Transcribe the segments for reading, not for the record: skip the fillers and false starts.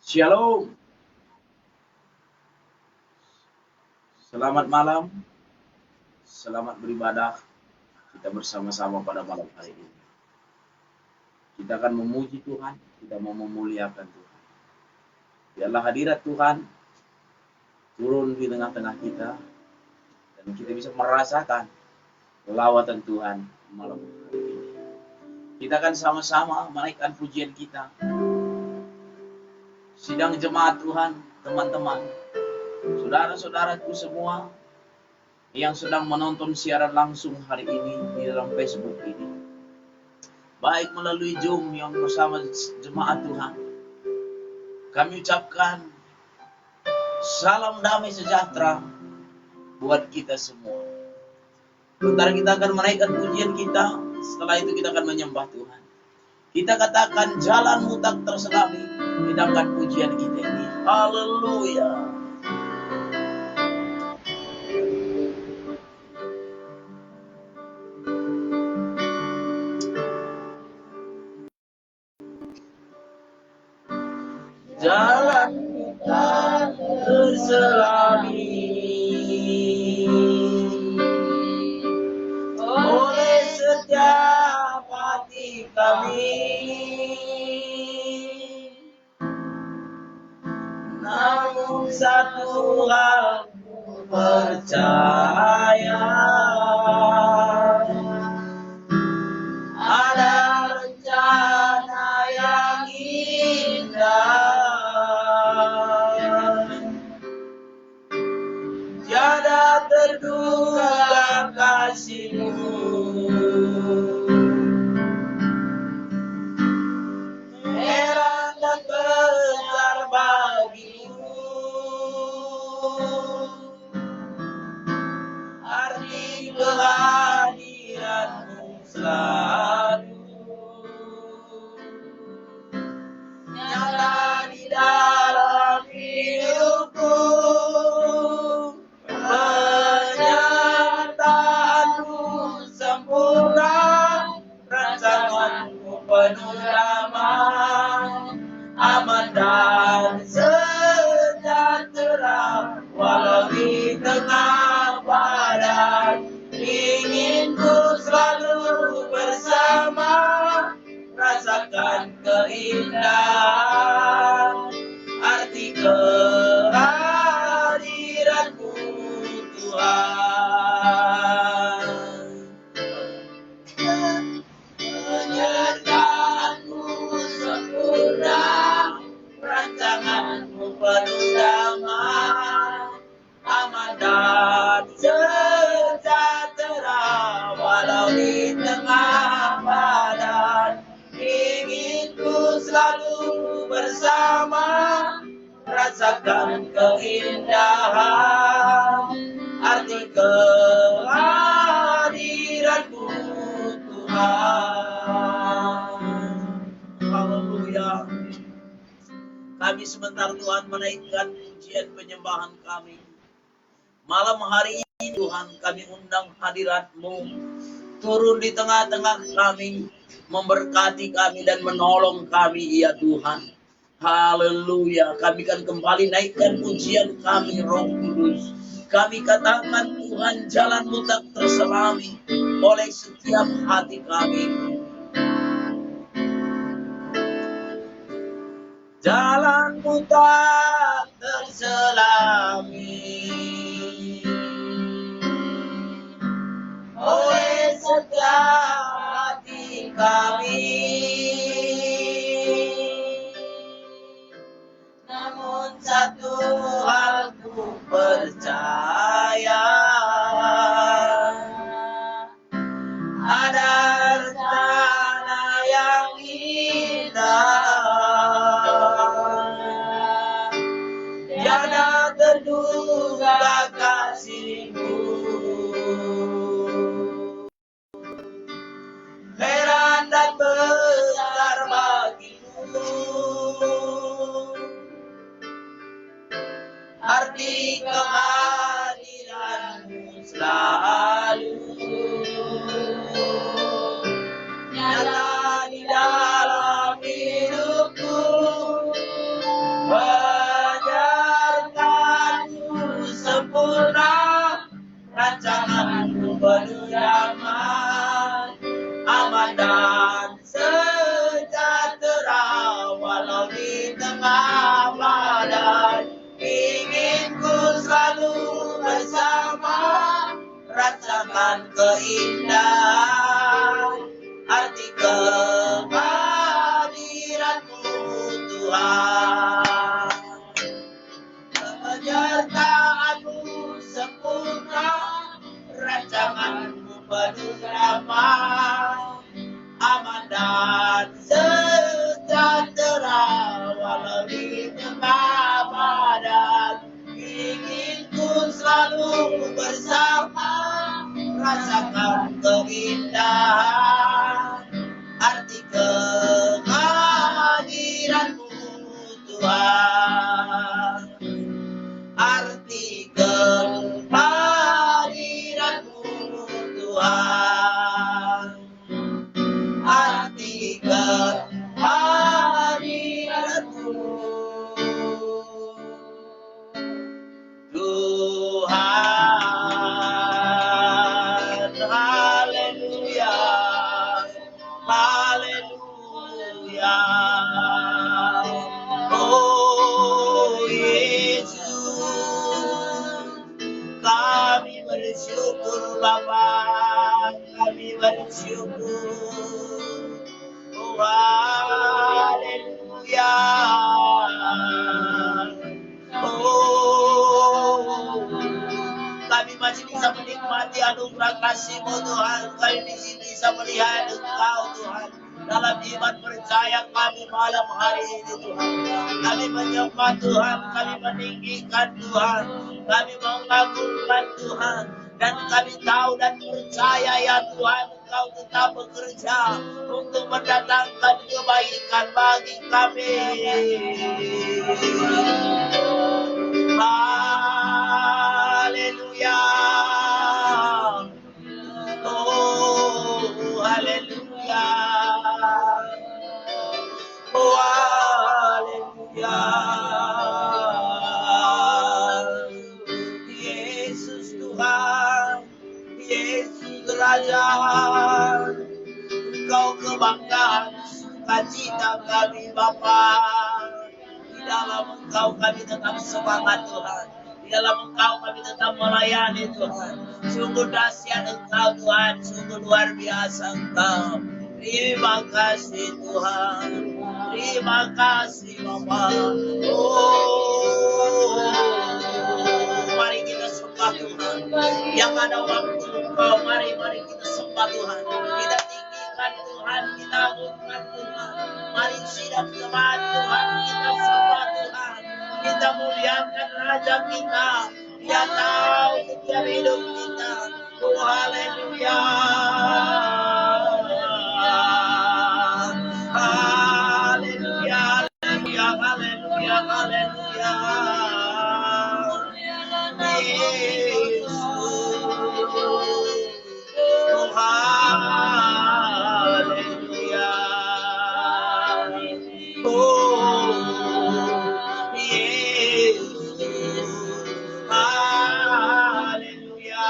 Shalom, selamat malam, selamat beribadah. Kita bersama-sama pada malam hari ini. Kita akan memuji Tuhan, kita mau memuliakan Tuhan. Biarlah hadirat Tuhan turun di tengah-tengah kita, dan kita bisa merasakan lawatan Tuhan malam hari ini. Kita akan sama-sama menaikkan pujian kita. Sidang jemaat Tuhan, teman-teman, saudara-saudaraku semua yang sedang menonton siaran langsung hari ini di dalam Facebook ini, baik melalui Zoom yang bersama jemaat Tuhan, kami ucapkan salam damai sejahtera buat kita semua. Sebentar kita akan menaikkan pujian kita, setelah itu kita akan menyembah Tuhan. Kita katakan jalanmu tak terselami, hidangkan pujian kita ini. Haleluya. Jalan kita terselami oleh setiap hati kami, namun satu hal ku percaya, ada rencana yang indah. Tiada terduga kasih-Mu, heran dan besar bagi-Mu, arti kehadiran-Mu selalu nyata di dalam hidupku. Penyertaan-Mu sempurna, rancangan-Mu penuh damai, aman dan sejahtera walau di tengah badai. Ingin ku selalu bersama, rasakan keindahan arti kehadiran-Mu Tuhan. Penyertaan-Mu sempurna, rancangan-Mu penuh damai, aman dan sejahtera walau di tengah badai. Ingin ku selalu bersama, rasakan keindahan arti kehadiran-Mu Tuhan. Haleluya. Kami sebentar Tuhan menaikkan pujian penyembahan kami. Malam hari ini Tuhan, kami undang hadirat-Mu turun di tengah-tengah kami, memberkati kami dan menolong kami ya Tuhan. Haleluya. Kami akan kembali naikkan pujian kami, Roh Kudus. Kami katakan Tuhan, jalan-Mu tak terselami oleh setiap hati kami. Jalan-Mu tak terselami oleh setiap hati kami, namun satu hal ku percaya, ada rencana yang indah. Tiada terduga kasih-Mu, heran dan rasakan keindahan arti kehadiran-Mu Tuhan. Penyertaan-Mu sempurna, rancangan-Mu penuh ramah, aman dan sejahtera walau di tengah badan. Ingin ku selalu bersama, rasakan keindahan arti kehadiran-Mu Tuhan. Arti kehadiran-Mu Tuhan. Arti kehadiran-Mu Tuhan. Haleluya, haleluya. Oh Yesus, kami bersyukur Bapa, kami bersyukur. Oh haleluya. Oh, kami masih bisa menikmati anugerah kasih-Mu Tuhan. Kami masih bisa melihat Engkau Tuhan. Dalam iman percaya kami malam hari ini Tuhan. Kami menyembah Tuhan, kami meninggikan Tuhan. Kami mengagungkan Tuhan. Dan kami tahu dan percaya ya Tuhan, Engkau tetap bekerja untuk mendatangkan kebaikan bagi kami. Haleluya. Oh, haleluya. Oh, haleluya. Yesus Tuhan, Yesus Raja, Engkau kebanggaan, sukacita kami Bapa. Di dalam Engkau kami tetap semangat Tuhan. Di dalam Engkau kami tetap melayani Tuhan. Sungguh dahsyat Engkau Tuhan, sungguh luar biasa Engkau. Terima kasih Tuhan. Terima kasih Bapa. Oh, mari kita sembah Tuhan. Yang ada waktu Engkau, mari kita sembah Tuhan. Kita tinggikan Tuhan, kita agungkan Tuhan. Mari sidang jemaat Tuhan, kita sembah Tuhan. Kita muliakan Raja kita. Dia tahu setiap hidup kita. Oh haleluya. Haleluya, haleluya, haleluya, haleluya. Yesus. Oh haleluya. Oh Yesus. Haleluya.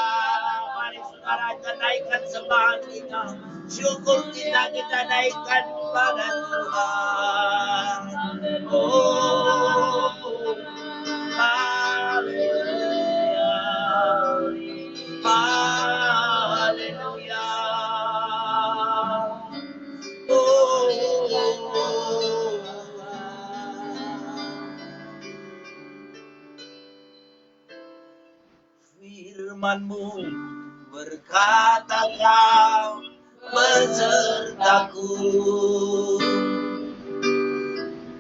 Mari saudara kita naikkan sembahan kita. Syukur kita naikkan kepada Tuhan. Oh haleluya. Haleluya. Oh firman-Mu berkata Kau besertaku,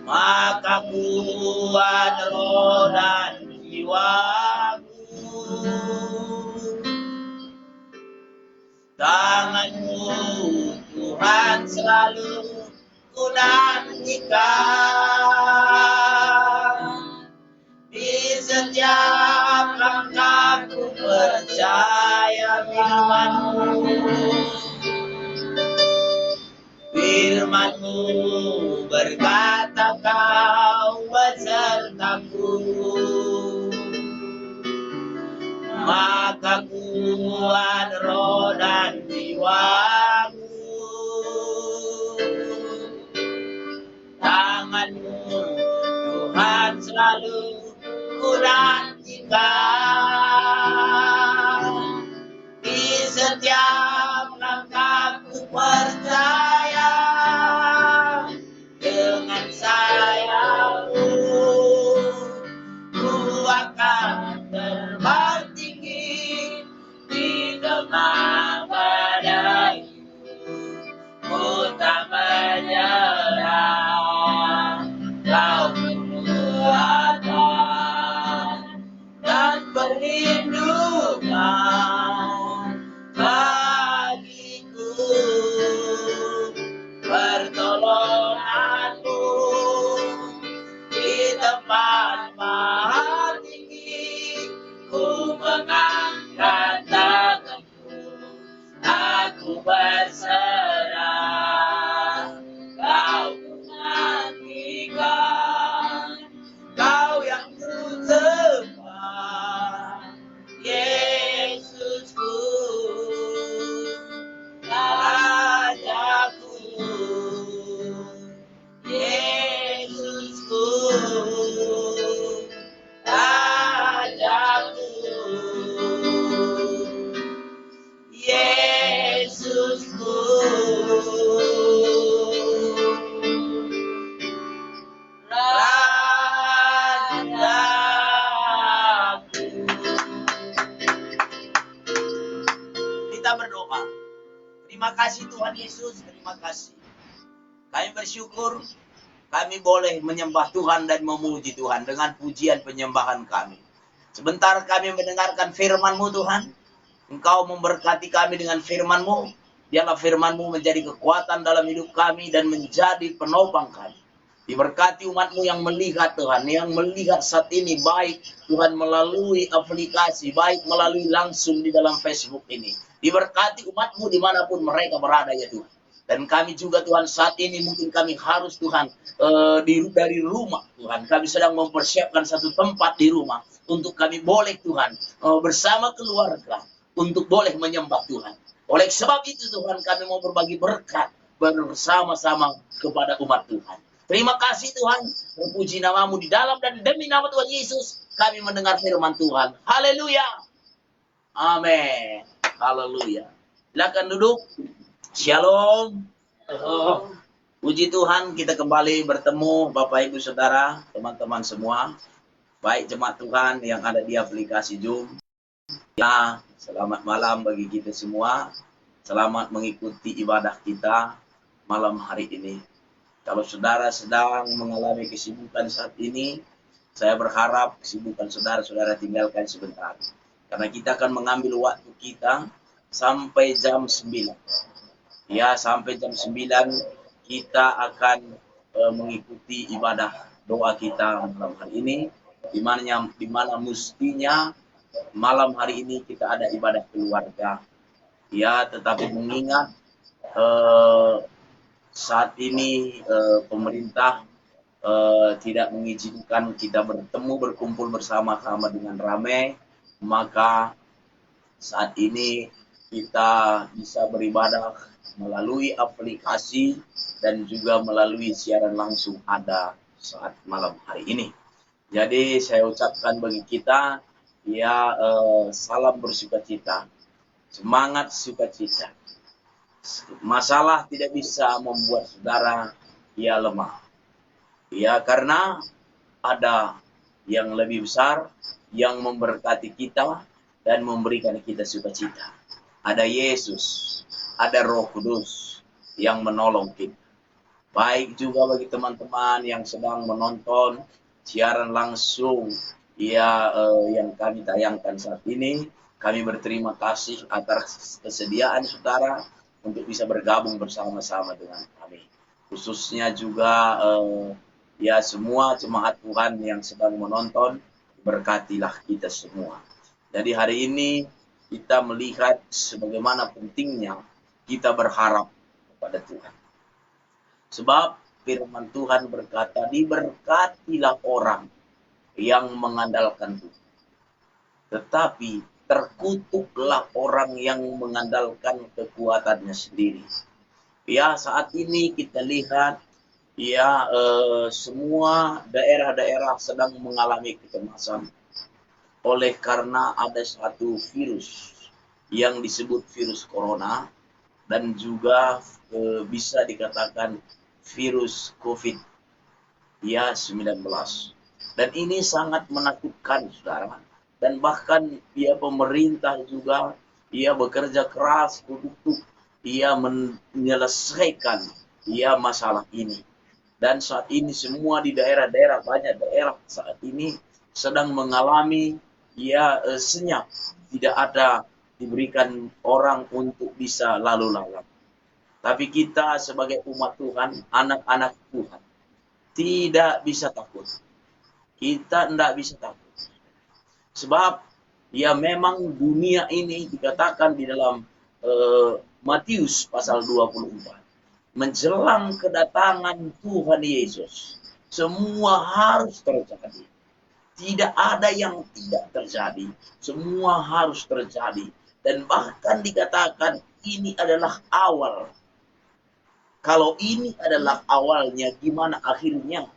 maka kuat roh dan jiwaku. Tangan-Mu Tuhan selalu ku nantikan. Di setiap langkahku percaya firman-Mu. Firman-Mu berkata Kau besertaku, maka kuat roh dan jiwaku. Tangan-Mu Tuhan selalu ku nantikan. Di Terima kasih Tuhan Yesus, terima kasih. Kami bersyukur kami boleh menyembah Tuhan dan memuji Tuhan dengan pujian penyembahan kami. Sebentar kami mendengarkan firman-Mu Tuhan. Engkau memberkati kami dengan firman-Mu. Biarlah firman-Mu menjadi kekuatan dalam hidup kami dan menjadi penopang kami. Diberkati umat-Mu yang melihat Tuhan, yang melihat saat ini baik Tuhan melalui aplikasi, baik melalui langsung di dalam Facebook ini. Diberkati umat-Mu dimanapun mereka berada ya Tuhan. Dan kami juga Tuhan saat ini mungkin kami harus Tuhan dari rumah Tuhan. Kami sedang mempersiapkan satu tempat di rumah untuk kami boleh Tuhan bersama keluarga untuk boleh menyembah Tuhan. Oleh sebab itu Tuhan kami mau berbagi berkat bersama-sama kepada umat Tuhan. Terima kasih Tuhan, terpuji namamu di dalam dan demi nama Tuhan Yesus kami mendengar firman Tuhan. Haleluya. Amin. Haleluya. Silakan duduk. Shalom. Puji Tuhan, kita kembali bertemu Bapak Ibu Saudara, teman-teman semua. Baik jemaat Tuhan yang ada di aplikasi Zoom. Ya, selamat malam bagi kita semua. Selamat mengikuti ibadah kita malam hari ini. Kalau saudara sedang mengalami kesibukan saat ini, saya berharap kesibukan saudara tinggalkan sebentar. Karena kita akan mengambil waktu kita sampai jam 9. Ya, sampai jam 9 kita akan mengikuti ibadah doa kita malam hari ini. Di mana mestinya malam hari ini kita ada ibadah keluarga. Ya, tetapi mengingat saat ini pemerintah tidak mengizinkan kita berkumpul bersama-sama dengan ramai, maka saat ini kita bisa beribadah melalui aplikasi dan juga melalui siaran langsung ada saat malam hari ini. Jadi saya ucapkan bagi kita ya salam bersukacita, semangat sukacita. Masalah tidak bisa membuat saudara ya lemah. Ya karena ada yang lebih besar yang memberkati kita dan memberikan kita sukacita. Ada Yesus, ada Roh Kudus yang menolong kita. Baik juga bagi teman-teman yang sedang menonton siaran langsung ya yang kami tayangkan saat ini. Kami berterima kasih atas kesediaan saudara untuk bisa bergabung bersama-sama dengan kami. Khususnya juga ya semua jemaat Tuhan yang sedang menonton, berkatilah kita semua. Jadi hari ini kita melihat sebagaimana pentingnya kita berharap kepada Tuhan. Sebab firman Tuhan berkata, diberkatilah orang yang mengandalkan Tuhan. Tetapi terkutuklah orang yang mengandalkan kekuatannya sendiri. Ya, saat ini kita lihat ya semua daerah-daerah sedang mengalami kecemasan oleh karena ada satu virus yang disebut virus corona dan juga bisa dikatakan virus COVID ya 19. Dan ini sangat menakutkan saudara. Dan bahkan ya pemerintah juga ia bekerja keras untuk ia menyelesaikan ya masalah ini. Dan saat ini semua di daerah-daerah, banyak daerah saat ini sedang mengalami ya senyap, tidak ada diberikan orang untuk bisa lalu lalang. Tapi kita sebagai umat Tuhan, anak-anak Tuhan, tidak bisa takut. Kita tidak bisa takut. Sebab ya memang dunia ini dikatakan di dalam Matius pasal 24. Menjelang kedatangan Tuhan Yesus, semua harus terjadi. Tidak ada yang tidak terjadi. Semua harus terjadi. Dan bahkan dikatakan ini adalah awal. Kalau ini adalah awalnya, gimana akhirnya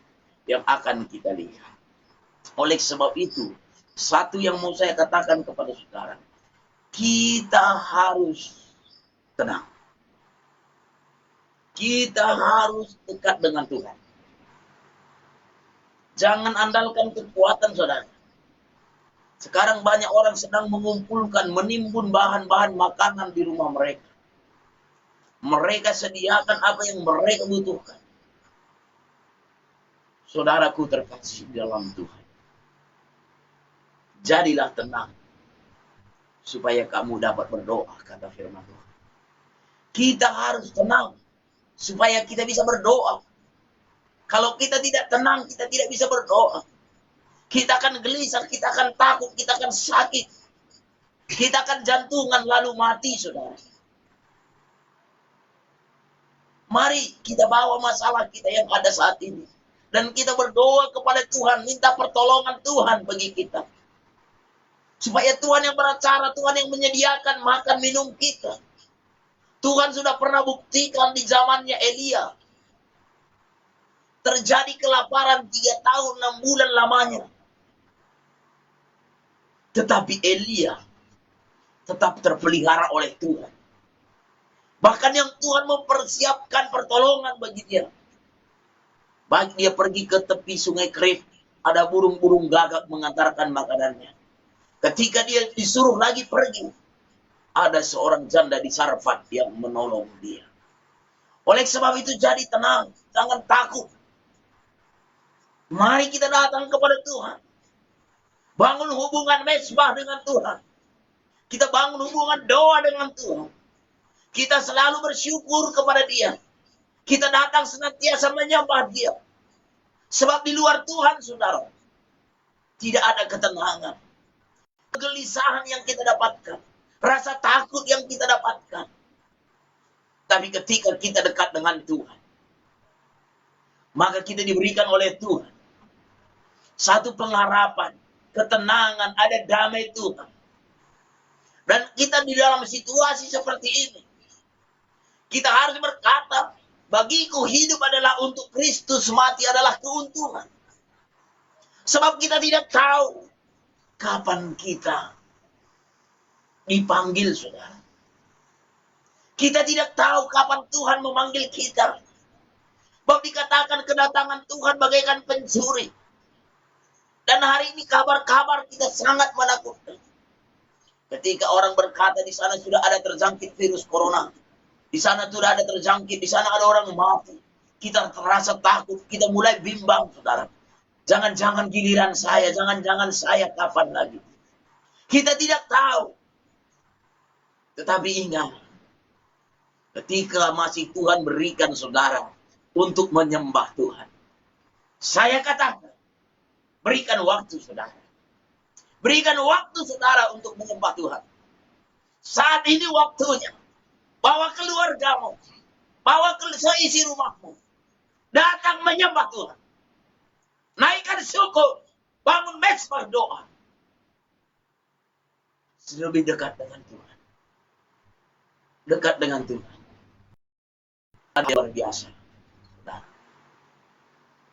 yang akan kita lihat. Oleh sebab itu, satu yang mau saya katakan kepada saudara, kita harus tenang. Kita harus dekat dengan Tuhan. Jangan andalkan kekuatan saudara. Sekarang banyak orang sedang mengumpulkan, menimbun bahan-bahan makanan di rumah mereka. Mereka sediakan apa yang mereka butuhkan. Saudaraku terkasih dalam Tuhan, jadilah tenang supaya kamu dapat berdoa, kata firman Tuhan. Kita harus tenang supaya kita bisa berdoa. Kalau kita tidak tenang, kita tidak bisa berdoa. Kita akan gelisah, kita akan takut, kita akan sakit. Kita akan jantungan lalu mati, saudara. Mari kita bawa masalah kita yang ada saat ini. Dan kita berdoa kepada Tuhan, minta pertolongan Tuhan bagi kita. Supaya Tuhan yang beracara, Tuhan yang menyediakan makan minum kita. Tuhan sudah pernah buktikan di zamannya Elia. Terjadi kelaparan 3 tahun 6 bulan lamanya. Tetapi Elia tetap terpelihara oleh Tuhan. Bahkan yang Tuhan mempersiapkan pertolongan bagi dia. Baik dia pergi ke tepi sungai Kerib, ada burung-burung gagak mengantarkan makanannya. Ketika dia disuruh lagi pergi, ada seorang janda di Sarfat yang menolong dia. Oleh sebab itu jadi tenang, jangan takut. Mari kita datang kepada Tuhan. Bangun hubungan mesbah dengan Tuhan. Kita bangun hubungan doa dengan Tuhan. Kita selalu bersyukur kepada Dia. Kita datang senantiasa menyembah Dia. Sebab di luar Tuhan, saudara, tidak ada ketenangan. Kegelisahan yang kita dapatkan. Rasa takut yang kita dapatkan. Tapi ketika kita dekat dengan Tuhan, maka kita diberikan oleh Tuhan satu pengharapan, ketenangan, ada damai Tuhan. Dan kita di dalam situasi seperti ini, kita harus berkata, bagiku hidup adalah untuk Kristus, mati adalah keuntungan. Sebab kita tidak tahu kapan kita dipanggil, saudara. Kita tidak tahu kapan Tuhan memanggil kita. Sebab dikatakan kedatangan Tuhan bagaikan pencuri. Dan hari ini kabar-kabar kita sangat menakutkan. Ketika orang berkata di sana sudah ada terjangkit virus corona. Di sana sudah ada terjangkit, di sana ada orang mati. Kita terasa takut, kita mulai bimbang, saudara. Jangan-jangan giliran saya, jangan-jangan saya kapan lagi. Kita tidak tahu. Tetapi ingat, ketika masih Tuhan berikan saudara untuk menyembah Tuhan. Saya katakan, berikan waktu saudara. Berikan waktu saudara untuk menyembah Tuhan. Saat ini waktunya. Bawa keluargamu. Bawa ke seisi rumahmu. Datang menyembah Tuhan. Naikkan syukur. Bangun mesbah doa. Lebih dekat dengan Tuhan. Dekat dengan Tuhan. Ada luar biasa. Nah,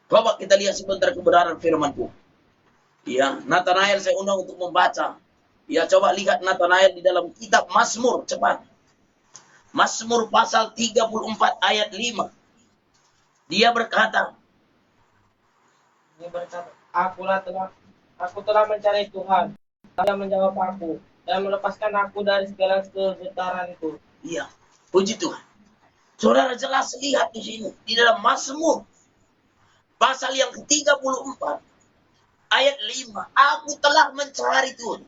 coba kita lihat sebentar kebenaran firman Tuhan. Ya, Nathanael saya undang untuk membaca. Ya, coba lihat Nathanael di dalam kitab Mazmur, cepat. Mazmur pasal 34 ayat 5. Dia berkata, aku telah mencari Tuhan. Dia menjawab aku dan melepaskan aku dari segala kegetaran itu. iya, puji Tuhan. Saudara jelas lihat di sini di dalam Mazmur pasal yang ke-34 ayat 5. Aku telah mencari Tuhan.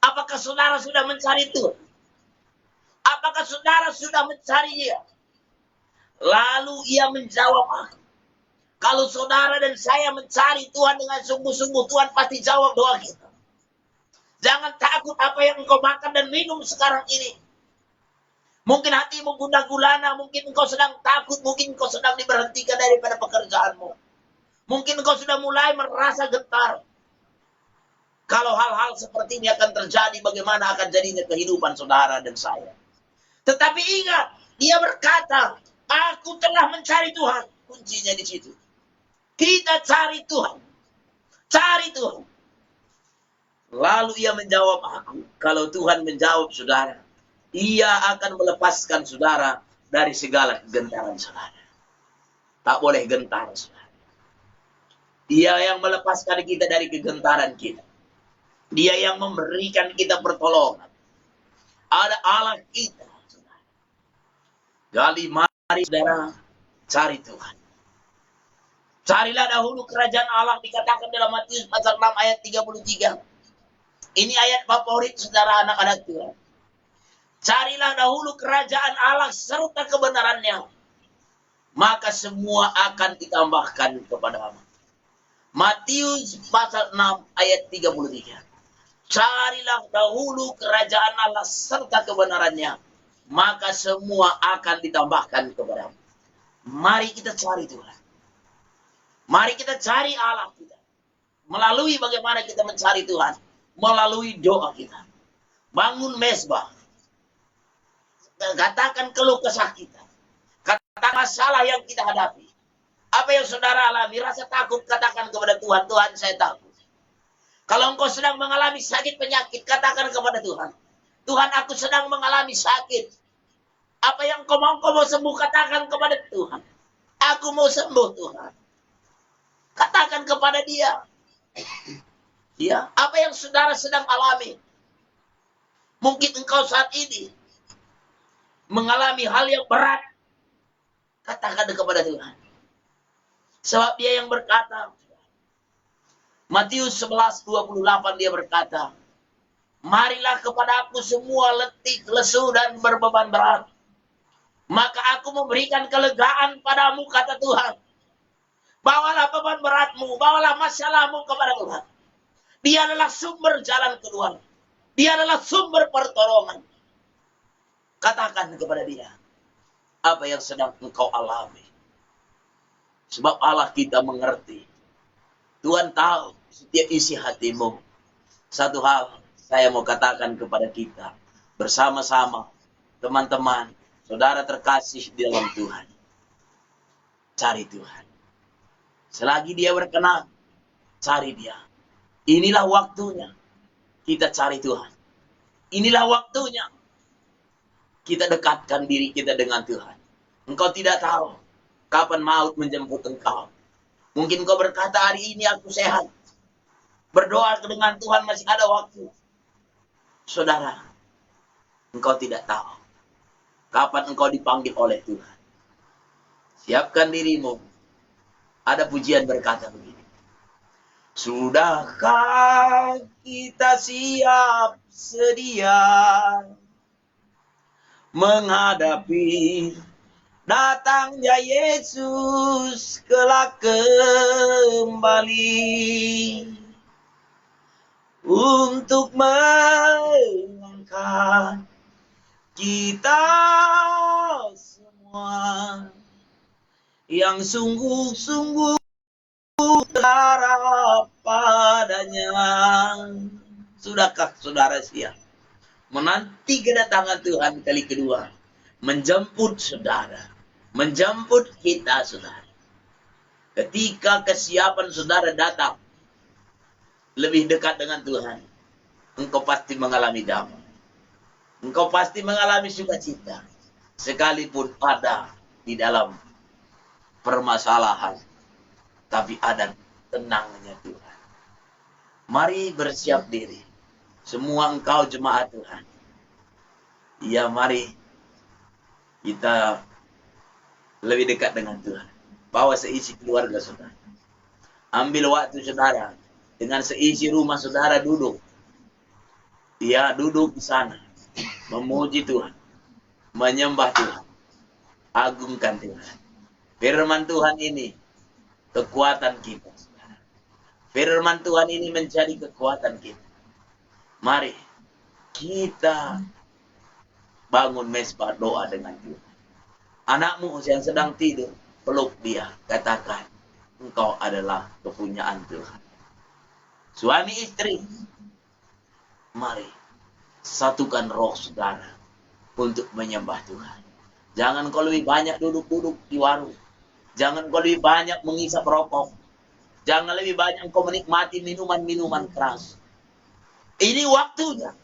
Apakah saudara sudah mencari Tuhan? Apakah saudara sudah mencari Dia? Lalu Ia menjawab aku. Kalau saudara dan saya mencari Tuhan dengan sungguh-sungguh, Tuhan pasti jawab doa kita. Jangan takut apa yang engkau makan dan minum sekarang ini. Mungkin hatimu gundah gulana, mungkin engkau sedang takut, mungkin engkau sedang diberhentikan daripada pekerjaanmu. Mungkin engkau sudah mulai merasa gentar. Kalau hal-hal seperti ini akan terjadi, bagaimana akan jadinya kehidupan saudara dan saya. Tetapi ingat, Dia berkata, aku telah mencari Tuhan. Kuncinya di situ. Kita cari Tuhan. Cari Tuhan. Lalu Ia menjawab aku. Kalau Tuhan menjawab saudara, Ia akan melepaskan saudara dari segala kegentaran saudara. Tak boleh gentar saudara. Dia yang melepaskan kita dari kegentaran kita. Dia yang memberikan kita pertolongan. Ada Allah kita. Gali, mari saudara, cari Tuhan. Carilah dahulu kerajaan Allah, dikatakan dalam Matius pasal 6 ayat 33. Ini ayat favorit saudara anak-anak Tuhan. Carilah dahulu kerajaan Allah serta kebenarannya, maka semua akan ditambahkan kepadamu. Matius pasal 6 ayat 33. Carilah dahulu kerajaan Allah serta kebenarannya, maka semua akan ditambahkan kepadamu. Mari kita cari Tuhan. Mari kita cari Allah kita. Melalui bagaimana kita mencari Tuhan? Melalui doa kita. Bangun mezbah. Katakan keluh kesah kita. Katakan masalah yang kita hadapi. Apa yang saudara alami? Rasa takut, katakan kepada Tuhan. Tuhan, saya takut. Kalau engkau sedang mengalami sakit penyakit, katakan kepada Tuhan. Tuhan, aku sedang mengalami sakit. Apa yang engkau mau sembuh, katakan kepada Tuhan. Aku mau sembuh, Tuhan. Katakan kepada dia. Ya, apa yang saudara sedang alami? Mungkin engkau saat ini mengalami hal yang berat. Katakan kepada Tuhan. Sebab dia yang berkata, Matius 11:28 dia berkata, marilah kepada aku semua letih, lesu, dan berbeban berat. Maka aku memberikan kelegaan padamu, kata Tuhan. Bawalah beban beratmu, bawalah masalahmu kepada Tuhan. Dia adalah sumber jalan keluar. Dia adalah sumber pertolongan. Katakan kepada dia, apa yang sedang engkau alami. Sebab Allah kita mengerti. Tuhan tahu setiap isi hatimu. Satu hal saya mau katakan kepada kita. Bersama-sama, teman-teman, saudara terkasih di dalam Tuhan. Cari Tuhan. Selagi dia berkenan, cari dia. Inilah waktunya kita cari Tuhan. Inilah waktunya kita dekatkan diri kita dengan Tuhan. Engkau tidak tahu kapan maut menjemput engkau. Mungkin kau berkata, hari ini aku sehat. Berdoa dengan Tuhan, masih ada waktu. Saudara, engkau tidak tahu kapan engkau dipanggil oleh Tuhan. Siapkan dirimu. Ada pujian berkata begini. Sudahkah kita siap sedia menghadapi datangnya Yesus kelak kembali untuk mengangkat kita semua yang sungguh-sungguh berharap padanya. Sudahkah saudara siap menanti kedatangan Tuhan kali kedua, menjemput saudara, menjemput kita saudara? Ketika kesiapan saudara datang lebih dekat dengan Tuhan, engkau pasti mengalami damai, engkau pasti mengalami sukacita, sekalipun ada di dalam permasalahan, tapi ada tenangnya Tuhan. Mari bersiap diri, semua engkau jemaat Tuhan. Ya, mari kita lebih dekat dengan Tuhan. Bawa seisi keluarga saudara. Ambil waktu saudara dengan seisi rumah saudara, duduk. Ya, duduk di sana, memuji Tuhan, menyembah Tuhan, agungkan Tuhan. Firman Tuhan ini kekuatan kita. Firman Tuhan ini menjadi kekuatan kita. Mari kita bangun mezbah doa dengan Tuhan. Anakmu yang sedang tidur, peluk dia. Katakan, engkau adalah kepunyaan Tuhan. Suami istri, mari satukan roh saudara untuk menyembah Tuhan. Jangan kau lebih banyak duduk-duduk di warung. Jangan kau lebih banyak mengisap rokok. Jangan lebih banyak kau menikmati minuman-minuman keras. Ini waktunya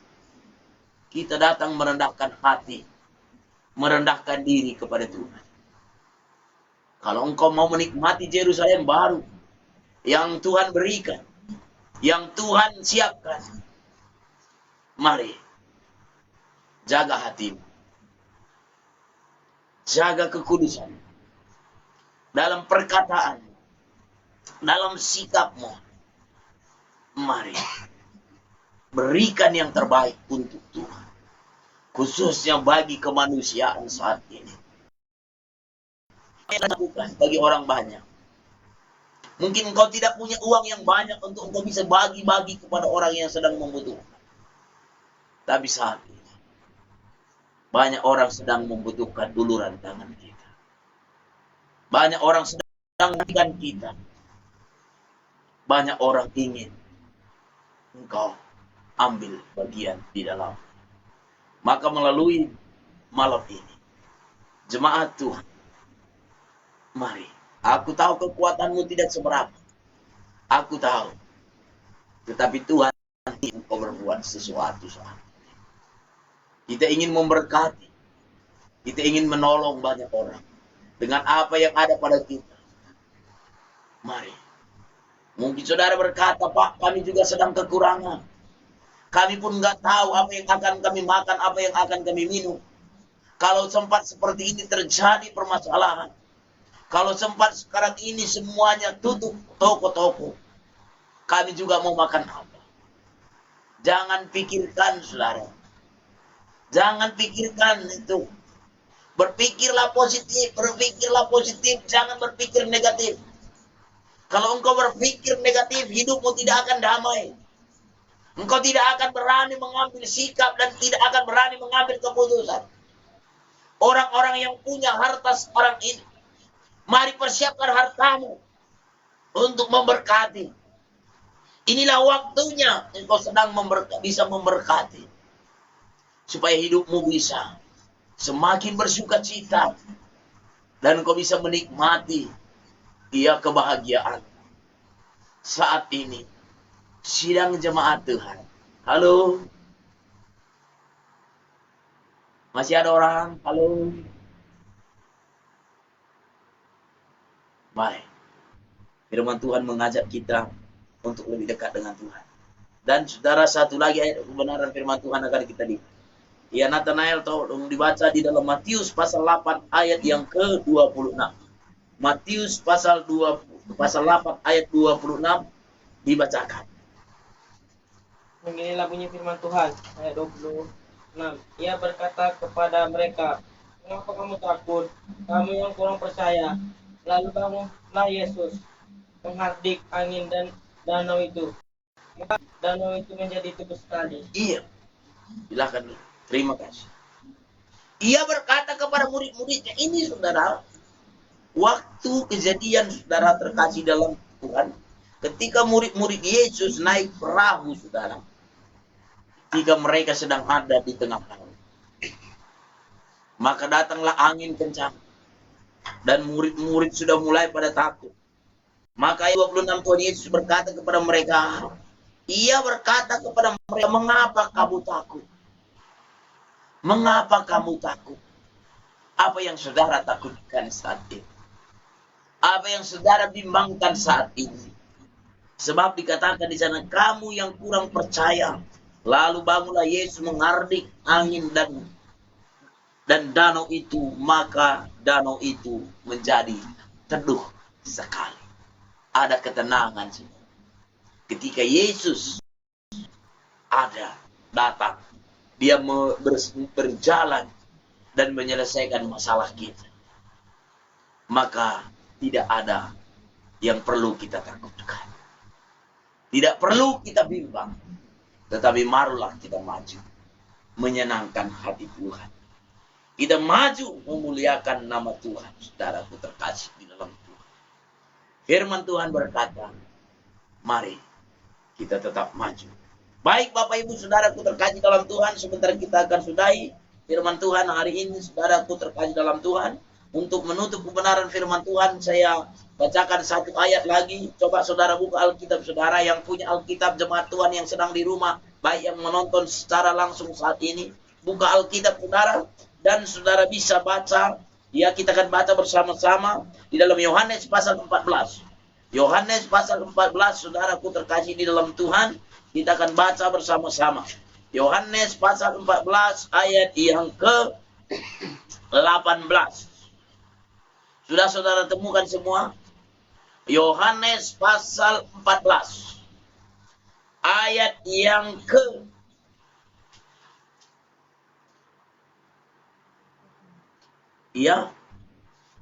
kita datang merendahkan hati, merendahkan diri kepada Tuhan. Kalau engkau mau menikmati Yerusalem baru yang Tuhan berikan, yang Tuhan siapkan, mari jaga hatimu. Jaga kekudusan dalam perkataan, dalam sikapmu. Mari berikan yang terbaik untuk Tuhan, khususnya bagi kemanusiaan saat ini. Bukan bagi orang banyak. Mungkin engkau tidak punya uang yang banyak untuk engkau bisa bagi-bagi kepada orang yang sedang membutuhkan. Tapi saat ini banyak orang sedang membutuhkan uluran tangan kita. Banyak orang sedang membutuhkan kita. Banyak orang ingin engkau ambil bagian di dalam. Maka melalui malam ini, jemaat Tuhan, mari. Aku tahu kekuatanmu tidak seberapa. Aku tahu. Tetapi Tuhan ingin engkau berbuat sesuatu saat ini. Kita ingin memberkati. Kita ingin menolong banyak orang dengan apa yang ada pada kita. Mari. Mungkin saudara berkata, Pak, kami juga sedang kekurangan. Kami pun nggak tahu apa yang akan kami makan, apa yang akan kami minum. Kalau sempat seperti ini terjadi permasalahan. Kalau sempat sekarang ini semuanya tutup toko-toko. Kami juga mau makan apa? Jangan pikirkan, saudara. Jangan pikirkan itu. Berpikirlah positif, jangan berpikir negatif. Kalau engkau berpikir negatif, hidupmu tidak akan damai. Engkau tidak akan berani mengambil sikap dan tidak akan berani mengambil keputusan. Orang-orang yang punya harta sekarang ini, mari persiapkan hartamu untuk memberkati. Inilah waktunya engkau sedang bisa memberkati. Supaya hidupmu bisa semakin bersuka cita. Dan engkau bisa menikmati kebahagiaan. Saat ini, sidang jemaat Tuhan. Halo? Masih ada orang? Halo? Baik. Firman Tuhan mengajak kita untuk lebih dekat dengan Tuhan. Dan saudara, satu lagi ayat kebenaran firman Tuhan akan kita lihat. Ya, Nathanael tolong dibaca di dalam Matius pasal 8 ayat yang ke-26. Matius pasal 8 ayat 26 dibacakan. Beginilah bunyi firman Tuhan, ayat 26. Ia berkata kepada mereka, "Mengapa kamu takut? Kamu yang kurang percaya." Lalu bangunlah Yesus, menghardik angin dan danau itu. Maka danau itu menjadi teduh sekali. Iya. Silakan. Terima kasih. Ia berkata kepada murid-muridnya, ini saudara, waktu kejadian saudara terkasih dalam Tuhan, ketika murid-murid Yesus naik perahu saudara, ketika mereka sedang ada di tengah laut, maka datanglah angin kencang, dan murid-murid sudah mulai pada takut. Maka ayat 26 Tuhan Yesus berkata kepada mereka, ia berkata kepada mereka, mengapa kamu takut? Mengapa kamu takut? Apa yang saudara takutkan saat ini? Apa yang saudara bimbangkan saat ini? Sebab dikatakan di sana, kamu yang kurang percaya. Lalu bangunlah Yesus menghardik angin dan danau itu, maka danau itu menjadi teduh sekali. Ada ketenangan. Ketika Yesus datang, dia berjalan dan menyelesaikan masalah kita. Maka tidak ada yang perlu kita takutkan. Tidak perlu kita bimbang. Tetapi marilah kita maju. Menyenangkan hati Tuhan. Kita maju memuliakan nama Tuhan. Saudaraku terkasih di dalam Tuhan. Firman Tuhan berkata, mari kita tetap maju. Baik Bapak Ibu saudaraku terkasih dalam Tuhan, sebentar kita akan sudahi firman Tuhan hari ini. Saudaraku terkasih dalam Tuhan, untuk menutup kebenaran firman Tuhan, saya bacakan satu ayat lagi. Coba saudara buka Alkitab saudara, yang punya Alkitab jemaat Tuhan yang sedang di rumah, baik yang menonton secara langsung saat ini, buka Alkitab saudara, dan saudara bisa baca. Ya, kita akan baca bersama-sama di dalam Yohanes pasal 14. Yohanes pasal 14, saudaraku terkasih di dalam Tuhan, kita akan baca bersama-sama. Yohanes pasal 14 ayat yang ke-18. Sudah saudara temukan semua? Yohanes pasal 14. Ayat yang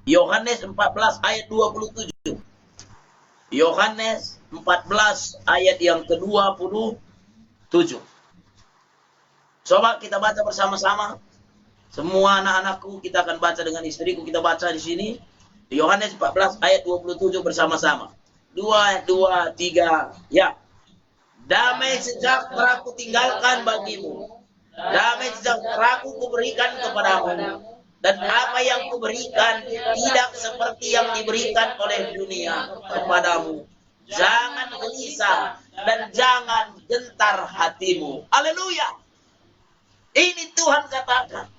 Yohanes 14 ayat 27. Yohanes 14 ayat yang ke-27. Coba kita baca bersama-sama. Semua anak-anakku, kita akan baca dengan istriku, kita baca di sini. Yohanes 14 ayat 27 bersama-sama. 2, 3, ya. Damai sejahtera ku tinggalkan bagimu. Damai sejahtera ku berikan kepadamu. Dan apa yang kuberikan tidak seperti yang diberikan oleh dunia kepadamu. Jangan gelisah dan jangan gentar hatimu. Haleluya. Ini Tuhan katakan.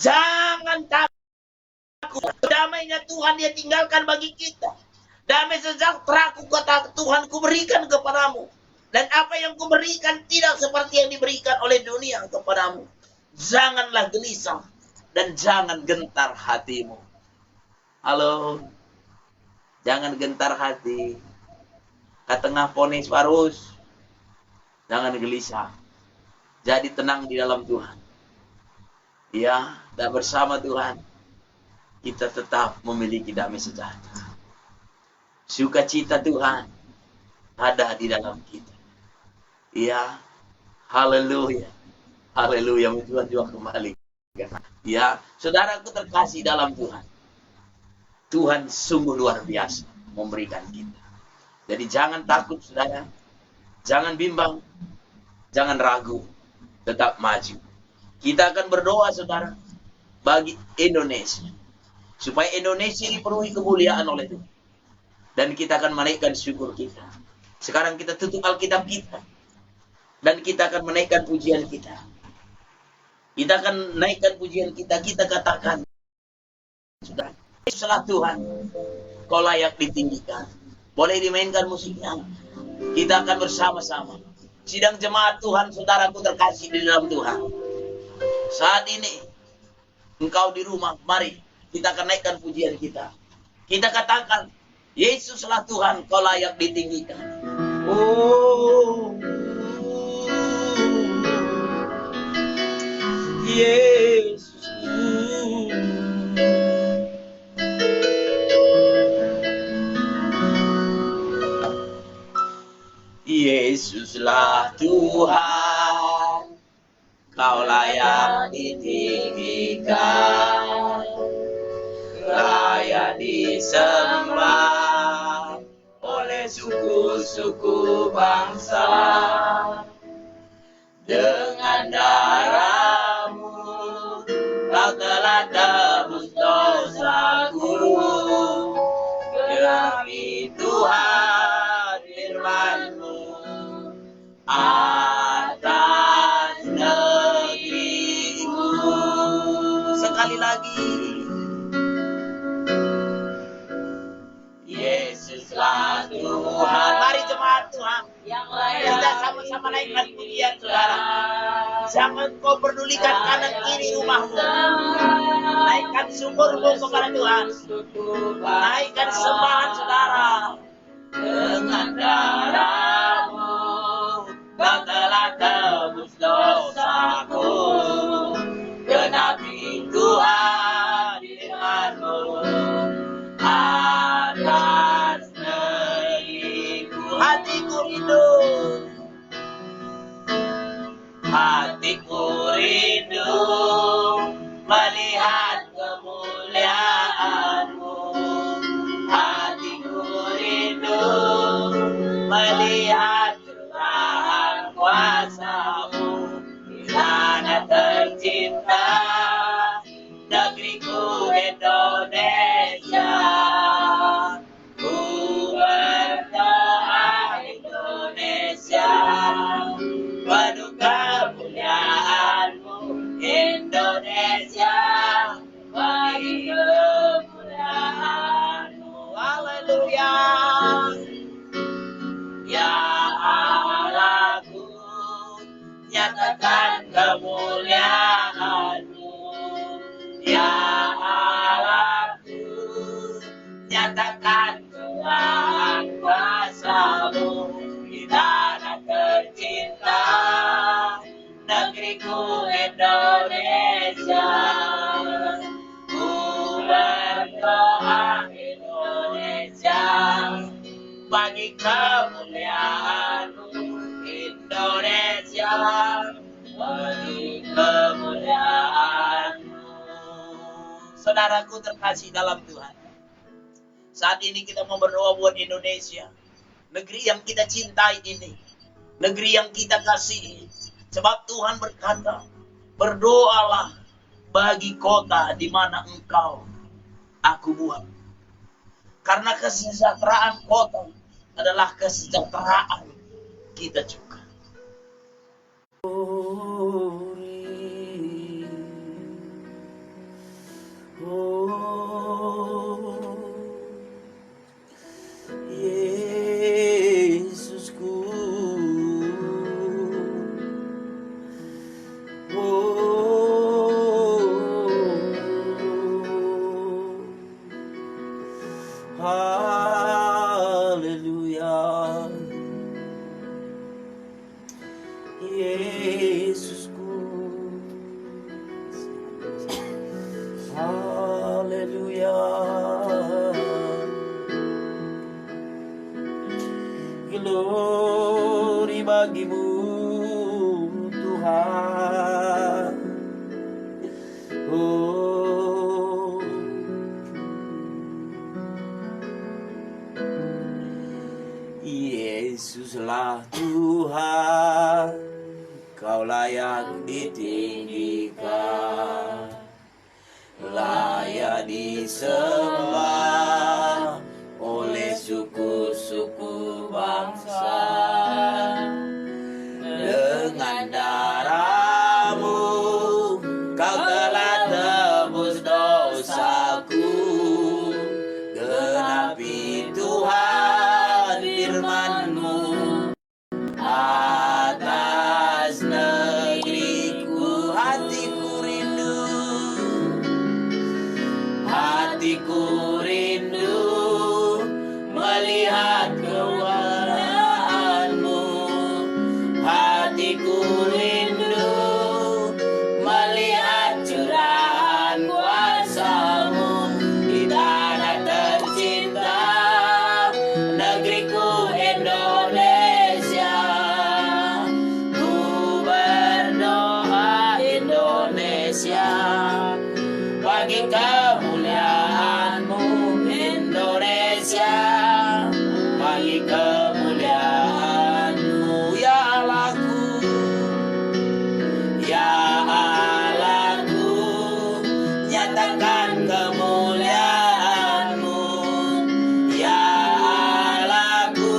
Jangan takut. Damainya Tuhan dia tinggalkan bagi kita. Damai sejahtera kata Tuhan kuberikan kepadamu. Dan apa yang kuberikan tidak seperti yang diberikan oleh dunia kepadamu. Janganlah gelisah dan jangan gentar hatimu. Halo. Jangan gentar hati. Katengah ponis parus. Jangan gelisah. Jadi tenang di dalam Tuhan. Ya, dan bersama Tuhan kita tetap memiliki damai sejahtera. Sukacita Tuhan ada di dalam kita. Ya, haleluya. Haleluya, Tuhan juga kembali. Ya, saudaraku terkasih dalam Tuhan. Tuhan sungguh luar biasa memberikan kita. Jadi jangan takut saudara. Jangan bimbang. Jangan ragu. Tetap maju. Kita akan berdoa saudara. Bagi Indonesia. Supaya Indonesia dipenuhi kemuliaan oleh Tuhan. Dan kita akan menaikkan syukur kita. Sekarang kita tutup Alkitab kita. Dan kita akan menaikkan pujian kita. Kita akan naikkan pujian kita. Kita katakan. Saudara. Yesuslah Tuhan. Kau layak ditinggikan. Boleh dimainkan musiknya. Kita akan bersama-sama. Sidang jemaat Tuhan, saudaraku terkasih di dalam Tuhan. Saat ini, engkau di rumah, mari kita akan naikkan pujian kita. Kita katakan, Yesuslah Tuhan, kau layak ditinggikan. Oh, Yesus. Yesuslah Tuhan, kau layak ditinggikan, layak disembah oleh suku-suku bangsa. Dengan darah-Mu kau telah tebus dosaku. Genapi Tuhan firman-Mu atas negeriku. Sekali lagi. Yesuslah Tuhan. Mari jemaat Tuhan. Kita sama-sama naikkan pujian saudara. Jangan kau pedulikan kanan kiri rumahmu. Naikkan syukurmu kepada Tuhan. Naikkan sembahan saudara. Dengan darah-Mu kau telah tebus dosaku. Genapi Tuhan firman-Mu atas negeriku. Hatiku rindu. Hatiku rindu melihat kemuliaan-Mu. Hatiku rindu melihat curahan kuasa-Mu. Di sana tercipta negeriku Indonesia. Ku berdoa Indonesia, penuh kemuliaan-Mu. Indonesia, bagi kemuliaan-Mu. Haleluya. Ya Allahku, nyatakan kemuliaan-Mu. Ya Allahku, bagi kemuliaan-Mu. Indonesia, bagi kemuliaan-Mu. Saudaraku terkasih dalam Tuhan, saat ini kita mau berdoa buat Indonesia, negeri yang kita cintai ini, negeri yang kita kasihi. Sebab Tuhan berkata, berdoalah bagi kota di mana Engkau aku buat. Karena kesejahteraan kota adalah kesejahteraan kita juga. Yesusku, haleluya, Yesusku, haleluya. Glory bagimu Tuhan. Oh, Yesuslah Tuhan, Kau layak ditinggikan, layak disembah oleh suku-suku bangsa. Dengan darah-Mu Kau telah tebus dosaku. Genapi Tuhan firman-Mu atas negeriku. Hatiku rindu, hatiku rindu melihat kemuliaan-Mu. Hatiku rindu melihat curahan kuasa-Mu di tanah tercinta, negeriku Indonesia. Ku berdoa Indonesia, bagi kemuliaan-Mu. Indonesia, bagi kemuliaan-Mu. Ya Allahku, ya Allahku, nyatakan kemuliaan-Mu. Ya Allahku,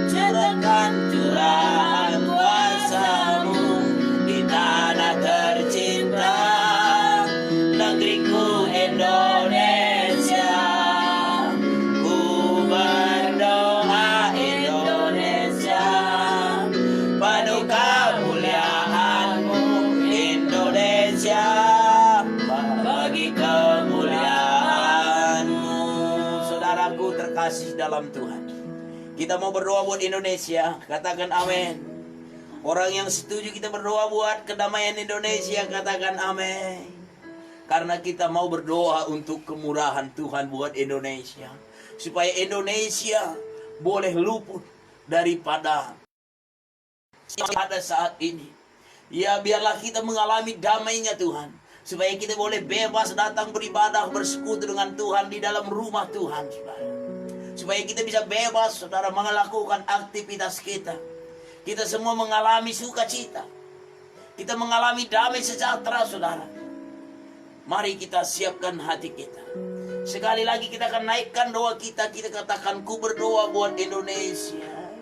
curahkan curahan kuasa-Mu di tanah tercinta, negeriku Indonesia. Ku berdoa Indonesia, penuh kemuliaan-Mu. Indonesia, bagi kemuliaan-Mu. Saudaraku terkasih dalam Tuhan, kita mau berdoa buat Indonesia. Katakan amin. Orang yang setuju kita berdoa buat kedamaian Indonesia, katakan amin. Karena kita mau berdoa untuk kemurahan Tuhan buat Indonesia, supaya Indonesia boleh luput daripada pada saat ini. Ya, biarlah kita mengalami damainya Tuhan, supaya kita boleh bebas datang beribadah, bersekutu dengan Tuhan di dalam rumah Tuhan, saudara. Supaya kita bisa bebas, saudara, melakukan aktivitas kita. Kita semua mengalami sukacita, kita mengalami damai sejahtera, saudara. Mari kita siapkan hati kita. Sekali lagi kita akan naikkan doa kita. Kita katakan, ku berdoa buat Indonesia.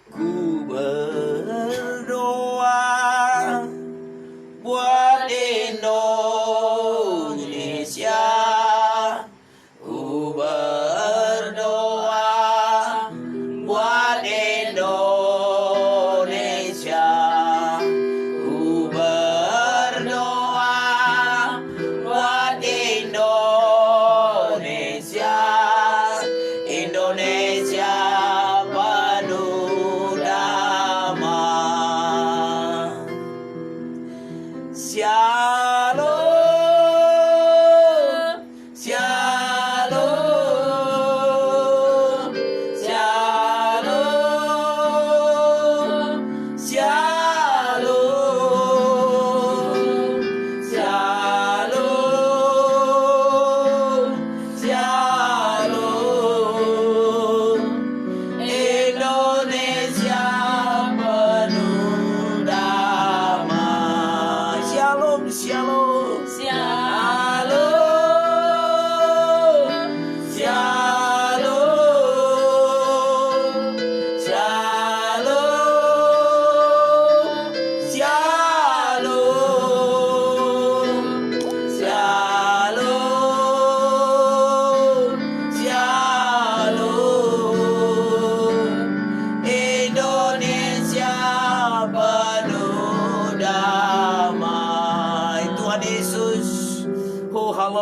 Ku berdoa buat Indonesia. Ku berdoa buat Indonesia. Ku berdoa buat Indonesia. Indonesia penuh damai. Shalom, shalom.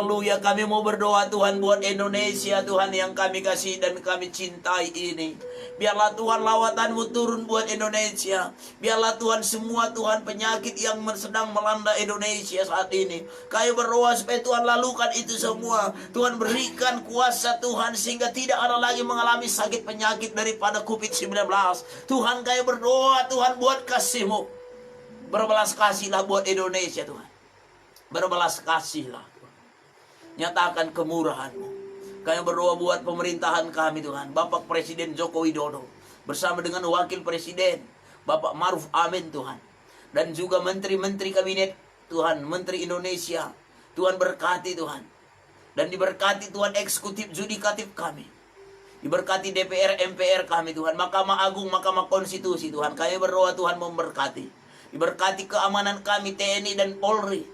Haleluya, kami mau berdoa Tuhan buat Indonesia Tuhan yang kami kasih dan kami cintai ini. Biarlah Tuhan lawatan-Mu turun buat Indonesia. Biarlah Tuhan semua Tuhan penyakit yang sedang melanda Indonesia saat ini. Kami berdoa supaya Tuhan lalukan itu semua. Tuhan berikan kuasa Tuhan sehingga tidak ada lagi mengalami sakit penyakit daripada COVID-19. Tuhan kami berdoa Tuhan buat kasih-Mu. Berbelas kasihlah buat Indonesia Tuhan. Berbelas kasihlah. Nyatakan kemurahan-Mu. Kami berdoa buat pemerintahan kami Tuhan. Bapak Presiden Joko Widodo bersama dengan Wakil Presiden Bapak Maruf Amin Tuhan. Dan juga menteri-menteri kabinet Tuhan, Menteri Indonesia. Tuhan berkati Tuhan. Dan diberkati Tuhan eksekutif judikatif kami. Diberkati DPR MPR kami Tuhan. Mahkamah Agung, Mahkamah Konstitusi Tuhan. Kami berdoa Tuhan memberkati. Diberkati keamanan kami TNI dan Polri.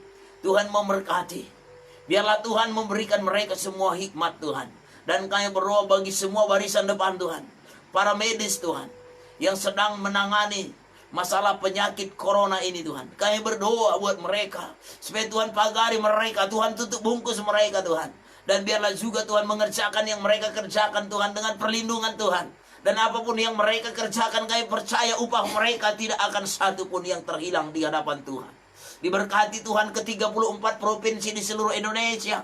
Tuhan memberkati. Biarlah Tuhan memberikan mereka semua hikmat Tuhan. Dan kami berdoa bagi semua barisan depan Tuhan. Para medis Tuhan. Yang sedang menangani masalah penyakit corona ini Tuhan. Kami berdoa buat mereka. Supaya Tuhan pagari mereka. Tuhan tutup bungkus mereka Tuhan. Dan biarlah juga Tuhan mengerjakan yang mereka kerjakan Tuhan. Dengan perlindungan Tuhan. Dan apapun yang mereka kerjakan kami percaya upah mereka tidak akan satu pun yang terhilang di hadapan Tuhan. Diberkati Tuhan ke 34 provinsi di seluruh Indonesia.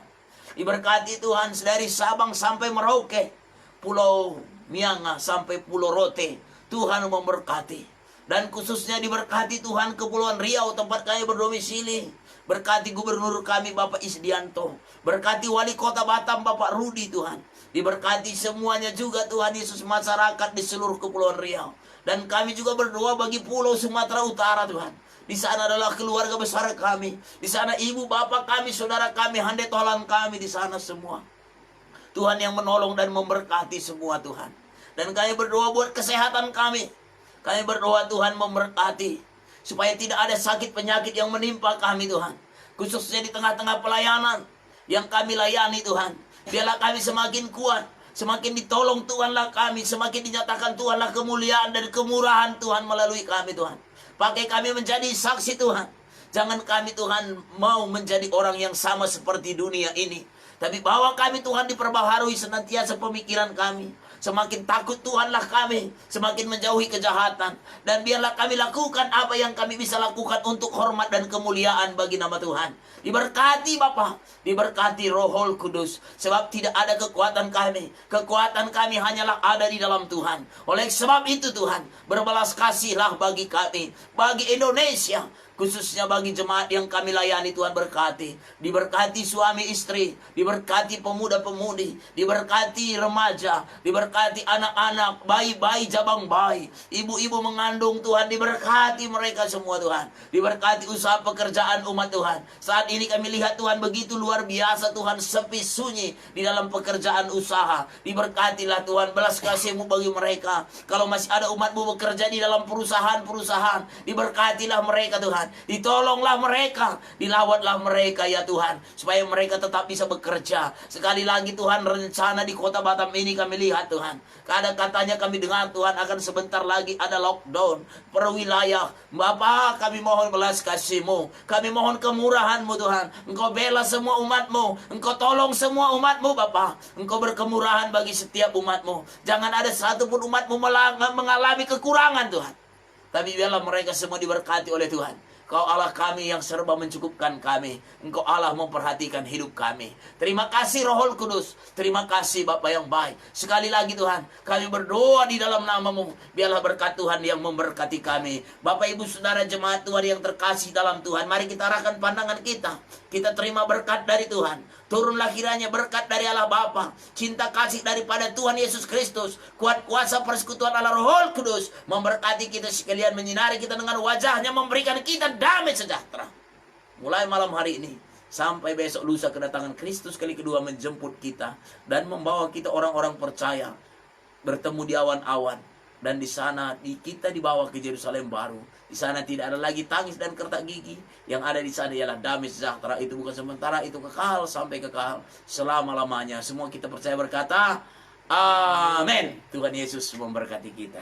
Diberkati Tuhan dari Sabang sampai Merauke. Pulau Mianga sampai Pulau Rote. Tuhan memberkati. Dan khususnya diberkati Tuhan Kepulauan Riau tempat kami berdomisili. Berkati gubernur kami Bapak Isdianto. Berkati wali kota Batam Bapak Rudi Tuhan. Diberkati semuanya juga Tuhan Yesus masyarakat di seluruh Kepulauan Riau. Dan kami juga berdoa bagi Pulau Sumatera Utara Tuhan. Di sana adalah keluarga besar kami. Di sana ibu, bapak kami, saudara kami, handai tolan kami di sana semua. Tuhan yang menolong dan memberkati semua Tuhan. Dan kami berdoa buat kesehatan kami. Kami berdoa Tuhan memberkati. Supaya tidak ada sakit penyakit yang menimpa kami Tuhan. Khususnya di tengah-tengah pelayanan yang kami layani Tuhan. Biarlah kami semakin kuat. Semakin ditolong Tuhanlah kami. Semakin dinyatakan Tuhanlah kemuliaan dan kemurahan Tuhan melalui kami Tuhan. Pakai kami menjadi saksi Tuhan. Jangan kami Tuhan mau menjadi orang yang sama seperti dunia ini. Tapi bawa kami Tuhan diperbaharui senantiasa pemikiran kami. Semakin takut Tuhanlah kami. Semakin menjauhi kejahatan. Dan biarlah kami lakukan apa yang kami bisa lakukan untuk hormat dan kemuliaan bagi nama Tuhan. Diberkati Bapa. Diberkati Rohul Kudus. Sebab tidak ada kekuatan kami. Kekuatan kami hanyalah ada di dalam Tuhan. Oleh sebab itu Tuhan, berbelas kasihlah bagi kami. Bagi Indonesia. Khususnya bagi jemaat yang kami layani Tuhan berkati. Diberkati suami istri. Diberkati pemuda-pemudi. Diberkati remaja. Diberkati anak-anak. Bayi-bayi jabang bayi. Ibu-ibu mengandung Tuhan. Diberkati mereka semua Tuhan. Diberkati usaha pekerjaan umat Tuhan. Saat ini kami lihat Tuhan begitu luar biasa Tuhan. Sepi sunyi di dalam pekerjaan usaha. Diberkatilah Tuhan. Belas kasih-Mu bagi mereka. Kalau masih ada umat-Mu bekerja di dalam perusahaan-perusahaan. Diberkatilah mereka Tuhan. Ditolonglah mereka, dilawatlah mereka ya Tuhan, supaya mereka tetap bisa bekerja. Sekali lagi Tuhan, rencana di kota Batam ini kami lihat Tuhan. Katanya kami dengar Tuhan akan sebentar lagi ada lockdown per wilayah. Bapa, kami mohon belas kasih-Mu, kami mohon kemurahan-Mu Tuhan. Engkau bela semua umat-Mu, Engkau tolong semua umat-Mu Bapa. Engkau berkemurahan bagi setiap umat-Mu. Jangan ada satupun umat-Mu mengalami kekurangan Tuhan. Tapi biarlah mereka semua diberkati oleh Tuhan. Kau Allah kami yang serba mencukupkan kami. Engkau Allah memperhatikan hidup kami. Terima kasih Rohul Kudus. Terima kasih Bapa yang baik. Sekali lagi Tuhan, kami berdoa di dalam nama-Mu. Biarlah berkat Tuhan yang memberkati kami. Bapak Ibu Saudara jemaat Tuhan yang terkasih dalam Tuhan, mari kita arahkan pandangan kita. Kita terima berkat dari Tuhan. Turunlah kiranya berkat dari Allah Bapa, cinta kasih daripada Tuhan Yesus Kristus, kuat kuasa persekutuan Allah Rohul Kudus memberkati kita sekalian, menyinari kita dengan wajah-Nya, memberikan kita damai sejahtera. Mulai malam hari ini sampai besok lusa kedatangan Kristus kali kedua menjemput kita dan membawa kita orang-orang percaya bertemu di awan-awan. Dan di sana kita dibawa ke Yerusalem baru. Di sana tidak ada lagi tangis dan kertak gigi. Yang ada di sana ialah damai sejahtera. Itu bukan sementara, itu kekal sampai kekal selama-lamanya. Semua kita percaya berkata, amin. Tuhan Yesus memberkati kita.